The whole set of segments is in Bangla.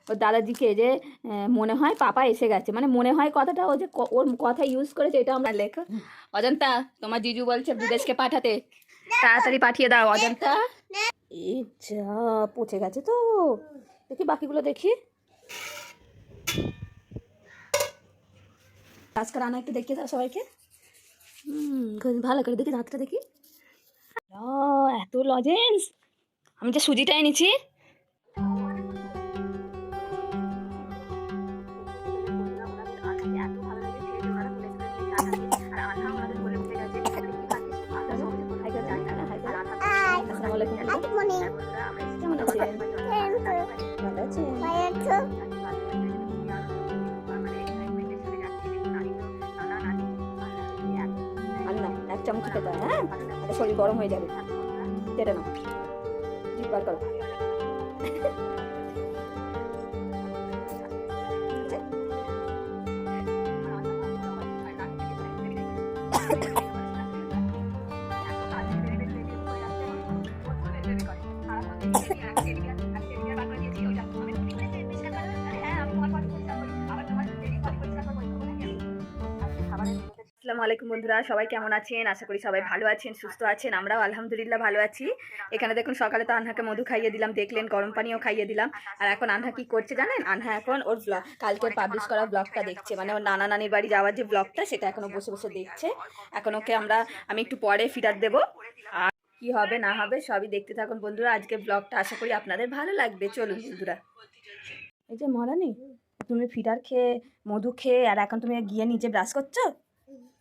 ওর দাদাজিকে যে মনে হয় পাপা এসে গেছে, মানে মনে হয় কথাটা ও যে ওর কথা ইউজ করেছে এটা আমরা লেখো। অজন্তা, তোমার জিজু বলছে বিদেশকে পাঠাতে, তাড়াতাড়ি পাঠিয়ে দাও অজন্তা। এই যা পচে গেছে তো, দেখি বাকিগুলো দেখি। আজকাল আনা একটু দেখিয়ে দাও সবাইকে। ভালো করে দেখি দাঁতটা দেখি। এত লজেন্স, আমি যে সুজিটা এনেছি। এক চামচ খেতে হয়, হ্যাঁ, শরীর গরম হয়ে যাবে। কেটে নাও, জিভ বার করো। আসসালামু আলাইকুম বন্ধুরা, সবাই কেমন আছেন? আশা করি সবাই ভালো আছেন, সুস্থ আছেন। আমরাও আলহামদুলিল্লাহ ভালো আছি। এখানে দেখুন সকালে তো আনহাকে মধু খাইয়ে দিলাম, দেখলেন, গরম পানিও খাইয়ে দিলাম। আর এখন আনহা কি করছে জানেন? আনহা এখন ওর ব্লগ, কালকে পাবলিশ করা ব্লগটা দেখছে, মানে ওর নানা নানির বাড়ি যাওয়ার যে ব্লগটা, সেটা এখনো বসে বসে দেখছে। এখন ওকে আমি একটু পরে ফিডার দেবো, আর কি হবে না হবে সবই দেখতে থাকুন বন্ধুরা। আজকে ব্লগটা আশা করি আপনাদের ভালো লাগবে। চলুন বন্ধুরা। এই যে মহারানী, তুমি ফিডার খেয়ে মধু খেয়ে আর এখন তুমি গিয়ে নিচে ব্রাশ করছো।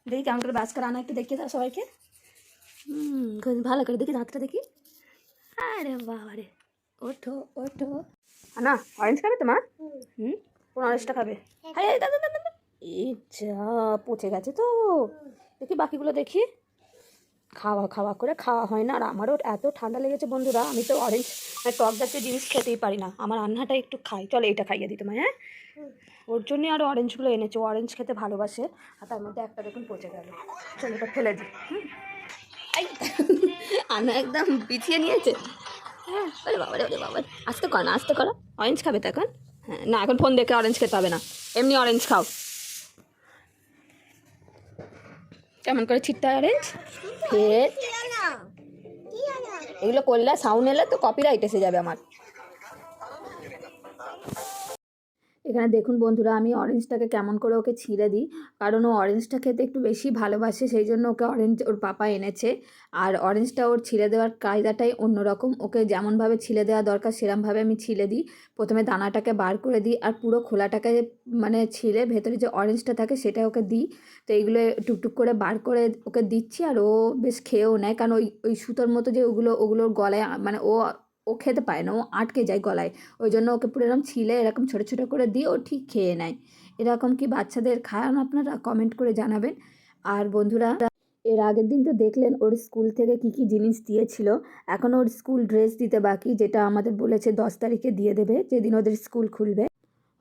দেখি কেমন করে ব্রাশ করে আনা একটু দেখিয়ে দাও সবাইকে। ভালো করে দেখি দাঁতটা দেখি। আরে বাবা রে, ওঠো ওঠো। আনা অরেঞ্জ খাবে তোমার? কোন অরেঞ্জটা খাবে? এই যা পচে গেছে তো, দেখি বাকিগুলো দেখি। খাওয়া খাওয়া করে খাওয়া হয় না। আর আমারও এত ঠান্ডা লেগেছে বন্ধুরা, আমি তো অরেঞ্জ মানে টক জাতীয় জিনিস খেতেই পারি না। আমার রান্নাটা একটু খাই, চলো এইটা খাইয়ে দিই তোমায়। হ্যাঁ, ওর জন্যই আরও অরেঞ্জগুলো এনেছে, অরেঞ্জ খেতে ভালোবাসে। আর তার মধ্যে একটা দেখুন পচে গেল, চলো ওটা ফেলে দিই। আনা একদম পিছিয়ে নিয়েছে। হ্যাঁ, ওরে বাবা রে, ওরে বাবা, আস্তে করো না, আস্তে করো। অরেঞ্জ খাবে তো এখন? হ্যাঁ, না এখন ফোন দেখে অরেঞ্জ খেতে হবে না, এমনি অরেঞ্জ খাও। কেমন করে ছিটতে হয় অরেঞ্জ? ফের এগুলো করলে সাউন্ড এলে তো কপিরাইট এসে যাবে আমার। এখানে দেখুন বন্ধুরা, আমি অরেঞ্জটাকে কেমন করে ওকে ছিঁড়ে দিই, কারণ ও অরেঞ্জটা খেতে একটু বেশি ভালোবাসে, সেই জন্য ওকে অরেঞ্জ ওর পাপা এনেছে। আর অরেঞ্জটা ওর ছিঁড়ে দেওয়ার কায়দাটাই অন্যরকম, ওকে যেমনভাবে ছিঁড়ে দেওয়া দরকার সেরমভাবে আমি ছিঁড়ে দিই। প্রথমে দানাটাকে বার করে দিই, আর পুরো খোলাটাকে মানে ছিঁড়ে ভেতরে যে অরেঞ্জটা থাকে সেটা ওকে দিই। তো এইগুলো টুকটুক করে বার করে ওকে দিচ্ছি, আর ও বেশ খেয়েও নেয়, কারণ ওই ওই সুতোর মতো যে ওগুলোর গলায় মানে ও ও খেতে পায় না, ও আটকে যায় গলায়। ওই জন্য ওকে পুরো এরকম ছিলে এরকম ছোটো ছোটো করে দিয়ে ও ঠিক খেয়ে নেয়। এরকম কি বাচ্চাদের খাওয়ান আপনারা? কমেন্ট করে জানাবেন। আর বন্ধুরা, এর আগের দিন তো দেখলেন ওর স্কুল থেকে কি কি জিনিস দিয়েছিল। এখন ওর স্কুল ড্রেস দিতে বাকি, যেটা আমাদের বলেছে 10 তারিখে দিয়ে দেবে, যেদিন ওদের স্কুল খুলবে।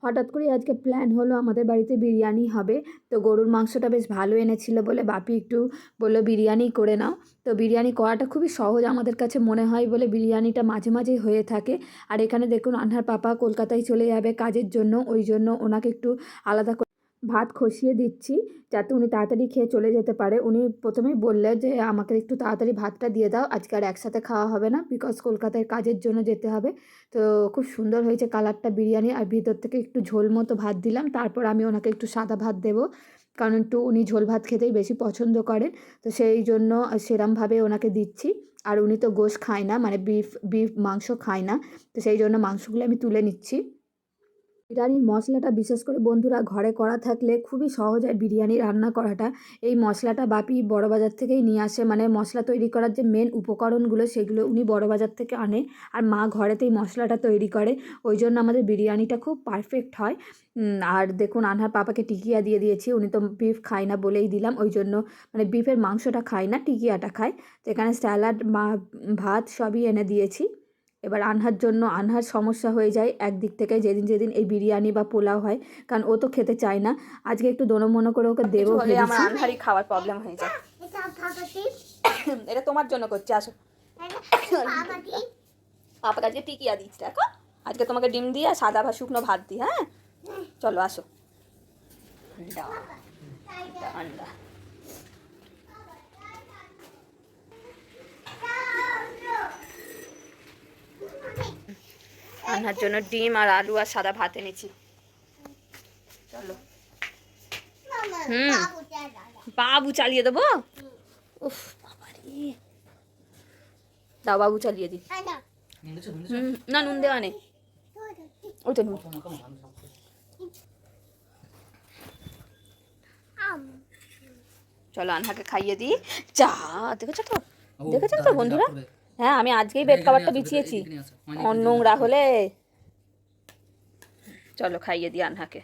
হঠাৎ করে আজকে প্ল্যান হলো আমাদের বাড়িতে বিরিয়ানি হবে। তো গরুর মাংসটা বেশ ভালো এনেছিল বলে বাপি একটু বললো বিরিয়ানি করে নাও। তো বিরিয়ানি করাটা খুবই সহজ আমাদের কাছে মনে হয় বলে বিরিয়ানিটা মাঝে মাঝেই হয়ে থাকে। আর এখানে দেখুন আনহার পাপা কলকাতায় চলে যাবে কাজের জন্য, ওই জন্য ওনাকে একটু আলাদা করে ভাত খসিয়ে দিচ্ছি, যাতে উনি তাড়াতাড়ি খেয়ে চলে যেতে পারে। উনি প্রথমেই বললে যে আমাকে একটু তাড়াতাড়ি ভাতটা দিয়ে দাও, আজকে আর একসাথে খাওয়া হবে না, বিকজ কলকাতায় কাজের জন্য যেতে হবে। তো খুব সুন্দর হয়েছে কালারটা বিরিয়ানি, আর ভিতর থেকে একটু ঝোল মতো ভাত দিলাম। তারপর আমি ওনাকে একটু সাদা ভাত দেবো, কারণ একটু উনি ঝোল ভাত খেতেই বেশি পছন্দ করেন। তো সেই জন্য সেরমভাবে ওনাকে দিচ্ছি। আর উনি তো গোশ খায় না, মানে বিফ মাংস খায় না, তো সেই জন্য মাংসগুলো আমি তুলে নিচ্ছি। বিরিয়ানির মশলাটা বিশেষ করে বন্ধুরা ঘরে করা থাকলে খুবই সহজ হয় বিরিয়ানি রান্না করাটা। এই মশলাটা বাপি বড়বাজার থেকেই নিয়ে আসে, মানে মশলা তৈরি করার যে মেন উপকরণগুলো সেগুলো উনি বড়বাজার থেকে আনে, আর মা ঘরেতেই মশলাটা তৈরি করে। ওই জন্য আমাদের বিরিয়ানিটা খুব পারফেক্ট হয়। আর দেখুন আনহার পাপাকে টিকিয়া দিয়ে দিয়েছি, উনি তো বিফ খায় না বলেই দিলাম, ওই জন্য মানে বিফের মাংসটা খায় না, টিকিয়াটা খায়। তো এখানে স্যালাড ভাত সবই এনে দিয়েছি। এবার আনহার জন্য আনহার সমস্যা হয়ে যায় একদিক থেকে, যেদিন যেদিন এই বিরিয়ানি বা পোলাও হয়, কারণ ও তো খেতে চায় না। আজকে একটু দোনো করে ওকে দেবো ভেবেছি। আমার আনহারই খাওয়ার প্রবলেম হয়ে যায়। এটা তোমার জন্য করছি, আসো। পাপার কাছে টিকিয়া দিচ্ছি, দেখো আজকে তোমাকে ডিম দিয়ে আর সাদা ভাত শুকনো ভাত দিই। হ্যাঁ চলো আসো। আন্ডা আনার জন্য ডিম আর আলু আর সাদা ভাত এনেছি। চলো। বাবু চালিয়ে দেবো। উফ বাবারে, দাও বাবু চালিয়ে দি। না নুন দেওয়া নেই, ওই তো নুন। চলো আনহাকে খাইয়ে দিই। চা দেখেছো তো, দেখেছো তো বন্ধুরা? হ্যাঁ আমি আজকেই বেড কাভারটা বিছিয়েছি, নোংরা হলে। চলো খাইয়ে দিই আনহাকে।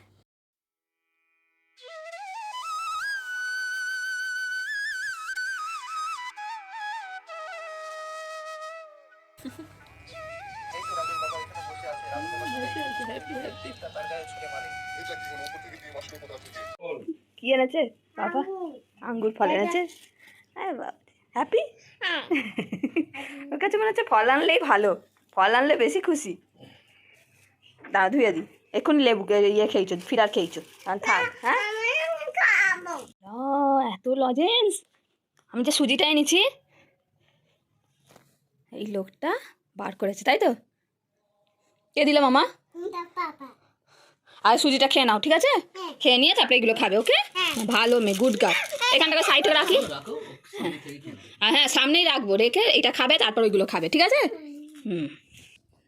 কি এনেছে বাবা? আঙ্গুর ফল এনেছে। হ্যাপি। ওর কাছে মনে হচ্ছে ফল আনলেই ভালো, ফল আনলে বেশি খুশি। দাঁড়া ধুয়ে দি, এক্ষুনি লেবু ইয়ে খেয়েছো, ফিরার খেয়েছো, থাক। হ্যাঁ এত লজেন্স। আমি যে সুজিটা এনেছি এই লোকটা বার করেছে, তাই তো? কে দিল মামা? আর সুজিটা খেয়ে নাও, ঠিক আছে? খেয়ে নিয়ে তারপরে এগুলো খাবে। ওকে ভালো মেয়ে, গুড গার্ল। এখানটাকে সাইডে রাখি। হ্যাঁ হ্যাঁ সামনেই রাখবো, রেখে এটা খাবে তারপর ওইগুলো খাবে, ঠিক আছে?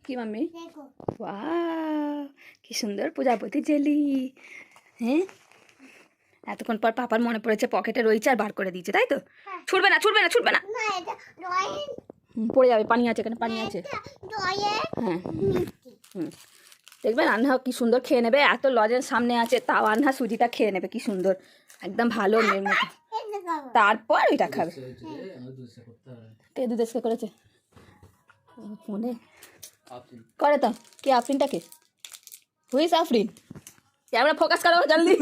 কি মাম্মি? ওয়াও কি সুন্দর প্রজাপতি জেলি। হ্যাঁ এতক্ষণ পর পাপার মনে পড়েছে পকেটে রয়েছে আর বার করে দিয়েছে, তাই তো? ছুটবে না ছুটবে না ছুটবে না, পড়ে যাবে। পানি আছে এখানে, পানি আছে। হ্যাঁ দেখবেন আনহা কি সুন্দর খেয়ে নেবে। এত লজের সামনে আছে তাও আনহা সুজিটা খেয়ে নেবে, কি সুন্দর, একদম ভালো মেয়ের মতো। তারপর ওইটা খাবে। কে দুধ এসকে করেছে ফোনে করে তো? কে আফরিনটাকে? হুইস আফরিন? ক্যামেরা ফোকাস করো জলদি।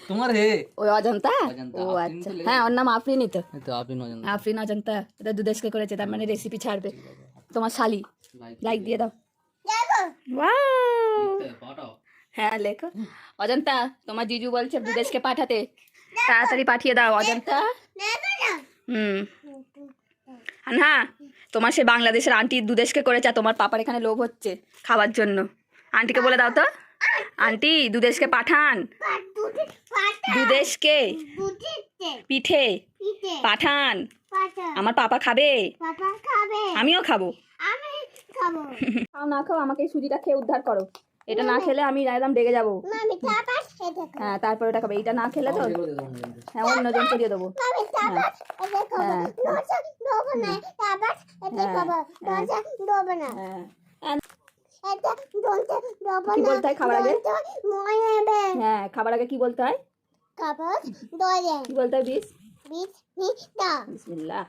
তোমার হে ওই অজন্তা? ও আচ্ছা হ্যাঁ ওর নাম আফরিনই তো। আফরিন অজন্তা, এটা দুধেশকে করেছে, তার মানে রেসিপি ছাড়বে। তোমার শালি, লাইক দিয়ে দাও। হ্যাঁ লেখো। অজন্তা তোমার জিজু বলছে দুধেশকে পাঠাতে, তাড়াতাড়ি পাঠিয়ে দাও অজন্তা। না তোমার সে বাংলাদেশের আন্টি দুধেশকে করেছে, তোমার পাপার এখানে লোভ হচ্ছে খাওয়ার জন্য। আন্টিকে বলে দাও তো, আন্টি দুধেশকে পাঠান, দুধেশকে পিঠে পাঠান, আমার পাপা খাবে, আমিও খাবো। খাও না খাও আমাকে এই সুজিটা খেয়ে উদ্ধার করো। এটা না খেলে আমি একদম রেগে যাবো। হ্যাঁ তারপর ওটা খাবে, এটা না খেলে তো হ্যাঁ অন্যজনকে দিয়ে দেবো। কি বলতে হয় খাবার আগে? হ্যাঁ খাবার আগে কি বলতে হয়? কি বলতে হয়? বিসমিল্লাহ।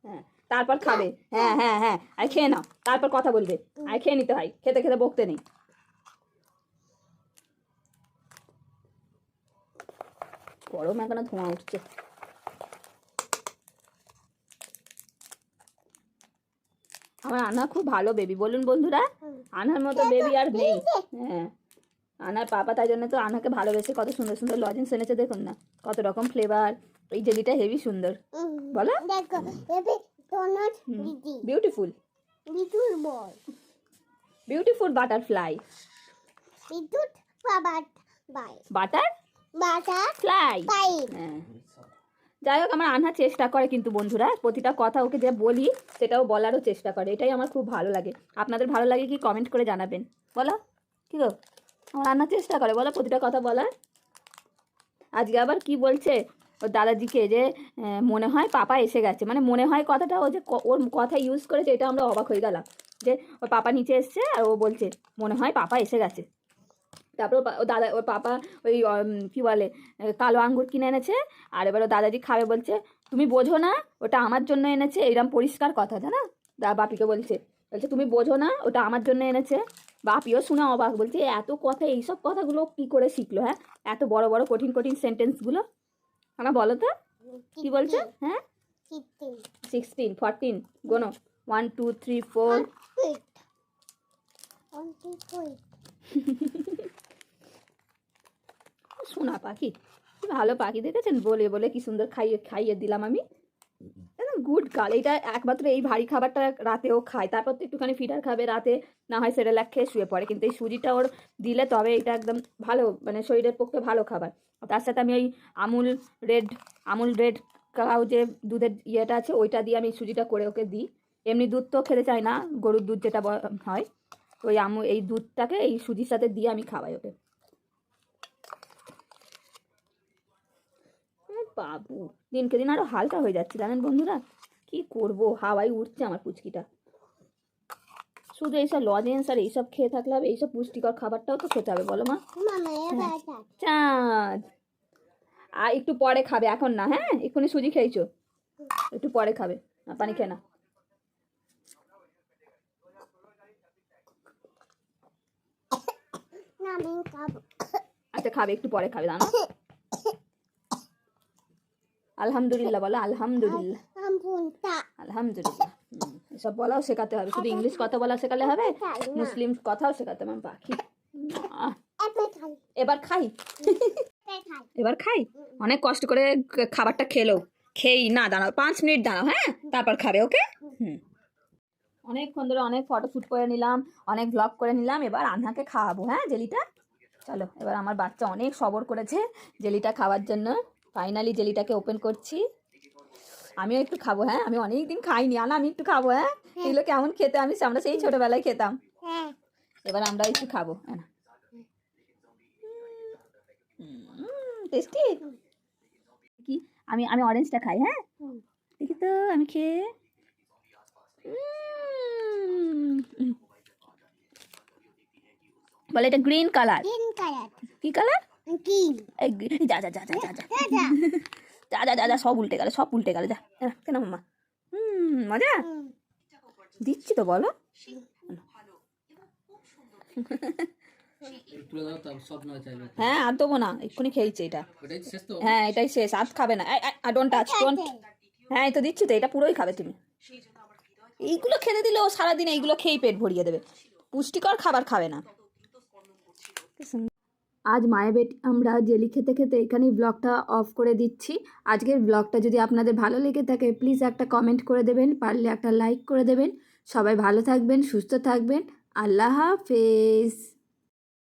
হ্যাঁ তারপর খাবে। হ্যাঁ হ্যাঁ হ্যাঁ আর খেয়ে নাও, তারপর কথা বলবে। আর খেয়ে নিতে হয়, খেতে খেতে বকতে নেই। গরম এখনো ধোঁয়া উঠছে। আমার আনা খুব ভালো বেবি, বলুন বন্ধুরা। আনার মতো বেবি আর নেই। হ্যাঁ আনার পাপা, তাই জন্য তো আনাকে ভালোবেসে কত সুন্দর সুন্দর লজেন্স এনেছে। দেখুন না কত রকম ফ্লেভার। এই জেলিটা হেভি সুন্দর, বলো? Beautiful beautiful butterfly, butterfly. হ্যাঁ যাই হোক আমার আনহা চেষ্টা করে কিন্তু বন্ধুরা, প্রতিটা কথা ওকে যে বলি সেটাও বলারও চেষ্টা করে, এটাই আমার খুব ভালো লাগে। আপনাদের ভালো লাগে কি কমেন্ট করে জানাবেন, বলো? কি গো আমার আনহা চেষ্টা করে বলো প্রতিটা কথা বলার। আজকে আবার কি বলছে ওর দাদাজিকে যে মনে হয় পাপা এসে গেছে, মানে মনে হয় কথাটা ও যে ওর কথা ইউজ করেছে, এটা আমরা অবাক হয়ে গেলাম যে ওর পাপা নিচে এসছে আর ও বলছে মনে হয় পাপা এসে গেছে। তারপর ওর দাদা ওর পাপা ওই কী বলে কালো আঙ্গুর কিনে এনেছে, আর এবার ওর দাদাজি খাবে বলছে তুমি বোঝো না ওটা আমার জন্য এনেছে, এইরকম পরিষ্কার কথা জানা। বাপিকে বলছে তুমি বোঝো না ওটা আমার জন্য এনেছে। বাপিও শুনে অবাক, বলছে এত কথা, এইসব কথাগুলো কী করে শিখলো? হ্যাঁ এত বড় বড় কঠিন কঠিন সেন্টেন্সগুলো। আমার বলো তো কী বলছে? হ্যাঁ 16, 14, গোনো 1 2 3 4 সোনা পাখি, কি ভালো পাখি দেখেছেন, বলে বলে কি সুন্দর খাইয়ে খাইয়ে দিলাম আমি। Good girl. এটা একমাত্র এই ভারী খাবারটা রাতেও খায়, তারপর তো একটুখানি ফিডার খাবে রাতে, না হয় সেরেলাক খেয়ে শুয়ে পড়ে, কিন্তু এই সুজিটা ওর দিলে তবে এটা একদম ভালো, মানে শরীরের পক্ষে ভালো খাবার। তার সাথে আমি ওই আমুল রেড কাউ যে দুধের ইয়েটা আছে ওইটা দিয়ে আমি সুজিটা করে ওকে দিই। এমনি দুধ তো খেতে চায় না, গরুর দুধ যেটা হয়, তো ওই এই দুধটাকে এই সুজির সাথে দিয়ে আমি খাওয়াই ওকে। বাবু দিনকে দিন আরো হালকা হয়ে যাচ্ছে জানেন বন্ধুরা, কি করব, হাওয়ায় উঠছে আমার পুচকিটা। শুধু এইসব লজেন্স আর এইসব খেয়ে থাকলে হবে? এইসব পুষ্টিকর খাবারটাও তো খেতে হবে, বলো মা। চাঁদ আর একটু পরে খাবে, এখন না, হ্যাঁ এক্ষুনি সুজি খেয়েছো, একটু পরে খাবে, পানি খেয়ে না। আচ্ছা খাবে, একটু পরে খাবে, জানো। আলহামদুলিল্লাহ বলো, আলহামদুলিল্লাহ, আলহামদুলিল্লাহ। এসব বলাও শেখাতে হবে, শুধু ইংলিশ কথা বলা শেখালে হবে, মুসলিম কথাও শেখাতে হবে। পাখি এবার খাই, এবার খাই। অনেক কষ্ট করে খাবারটা খেয়েই না, দাঁড়াও 5 মিনিট দাঁড়াও, হ্যাঁ তারপর খাবে, ওকে। অনেকক্ষণ ধরে অনেক ফটোশ্যুট করে নিলাম, অনেক ব্লগ করে নিলাম, এবার আন্ধাকে খাওয়াবো, হ্যাঁ জেলিটা। চলো এবার আমার বাচ্চা অনেক সবর করেছে জেলিটা খাওয়ার জন্য, ফাইনালি জেলিটাকে ওপেন করছি। আমিও একটু খাবো, হ্যাঁ আমি অনেক দিন খাইনি, আমি একটু খাবো, হ্যাঁ এগুলো কেমন খেতে, আমরা সেই ছোটবেলায় খেতাম, এবার আমরা একটু খাবো। হ্যাঁ টেস্টি কি, আমি অরেঞ্জটা খাই, হ্যাঁ দেখি তো আমি খেয়ে। বলে এটা গ্রিন কালার, কি কালার, যা যা যা যা যা যা যা যা যা সব উল্টে গেল যা, কেন মাম্মা। মজা দিচ্ছি তো, বলো। হ্যাঁ আর দেবো না, এক্ষুনি খেয়েছি এটা, হ্যাঁ এটাই শেষ, আর খাবে না, ডোন্ট টাচ, ডোন্ট। হ্যাঁ এই তো দিচ্ছি তো, এটা পুরোই খাবে তুমি। এইগুলো খেতে দিলে ও সারাদিন এইগুলো খেয়েই পেট ভরিয়ে দেবে, পুষ্টিকর খাবার খাবে না। আজ মায়ের বেটি আমরা জেলি খেতে খেতে এখানেই ব্লগটা অফ করে দিচ্ছি। আজকের ব্লগটা যদি আপনাদের ভালো লেগে থাকে প্লিজ একটা কমেন্ট করে দেবেন, পারলে একটা লাইক করে দেবেন। সবাই ভালো থাকবেন, সুস্থ থাকবেন, আল্লাহ হাফেজ।